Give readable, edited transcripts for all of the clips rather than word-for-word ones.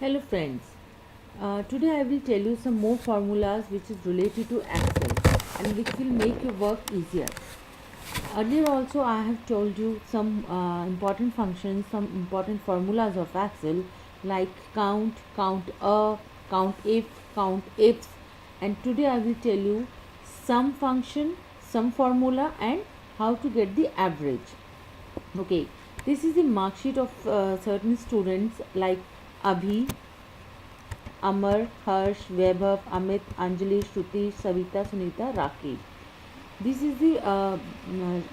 Hello friends, today I will tell you some more formulas which is related to Excel and which will make your work easier. Earlier also I have told you some important functions, some important formulas of Excel like count, count if, count ifs, and today I will tell you some function, some formula and how to get the average. Okay, this is the mark sheet of certain students like Abhi, Amar, Harsh, Vaibhav, Amit, Anjali, Shruti, Savita, Sunita, Rakesh. This is the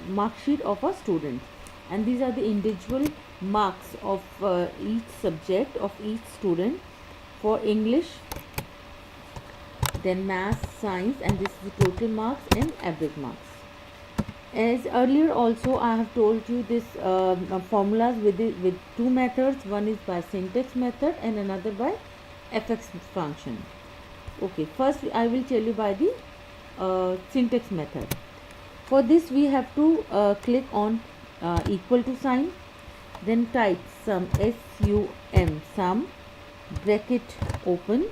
mark sheet of a student, and these are the individual marks of each subject of each student for English, then math, science, and this is the total marks and average marks. As earlier also I have told you this formulas with two methods. One is by syntax method and another by fx function. Okay, first I will tell you by the syntax method. For this we have to click on equal to sign, then type sum, sum, sum, bracket open.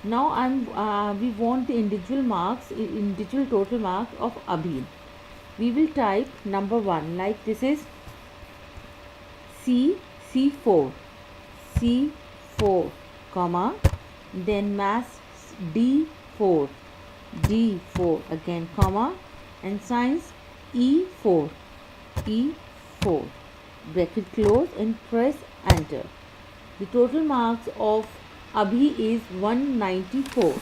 Now we want the individual marks, individual total marks of Abhi. We will type number 1 like this is C4 comma, then maths D4 again comma, and science E4 bracket close and press enter. The total marks of Abhi is 194.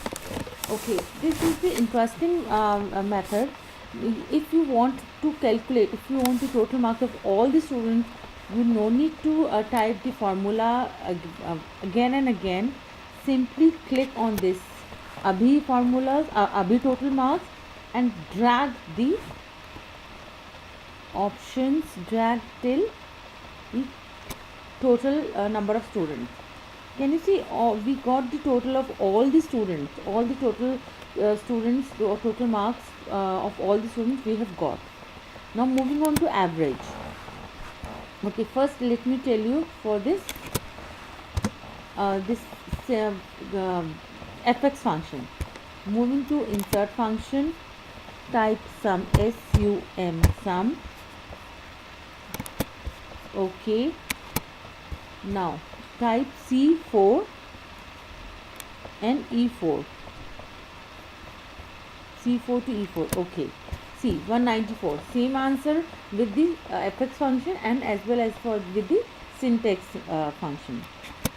Okay, this is the interesting method. If you want to calculate, if you want the total marks of all the students, you no need to type the formula again and again. Simply click on this Abhi formulas, Abhi total marks, and drag the options, drag till the total number of students. Can you see? We got the total of all the students, all the total students, or total marks of all the students we have got. Now moving on to average. Okay, first let me tell you for this fx function. Moving to insert function, type sum, sum. Okay, now type C4 and E4, C4 to E4. Okay, see 194, same answer with the fx function and as well as with the syntax function.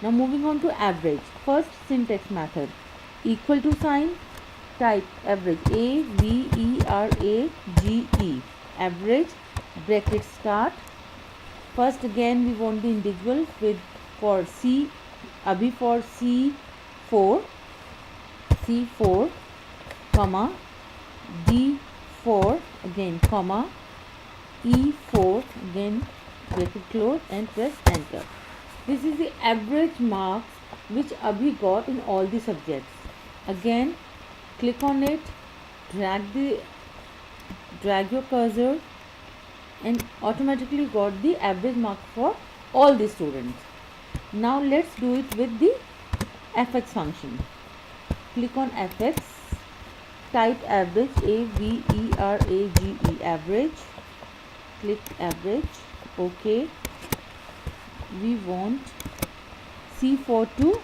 Now moving on to average. First syntax method, equal to sign, type average, average, average, bracket start. First again we want the individual with for Abhi for C4 comma, D4 again comma, E4 again bracket close and press enter. This is the average marks which Abhi got in all the subjects. Again click on it, drag your cursor, and automatically got the average mark for all the students. Now let's do it with the fx function. Click on fx, type average, average, average, click average. Okay, we want C4 to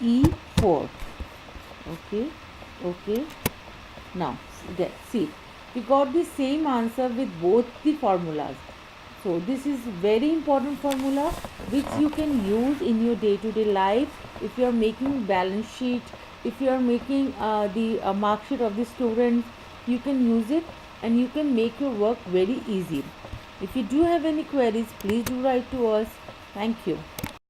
E4. Okay, now see, we got the same answer with both the formulas. So this is very important formula which you can use in your day-to-day life. If you are making balance sheet, if you are making the mark sheet of the students, you can use it and you can make your work very easy. If you do have any queries, please do write to us. Thank you.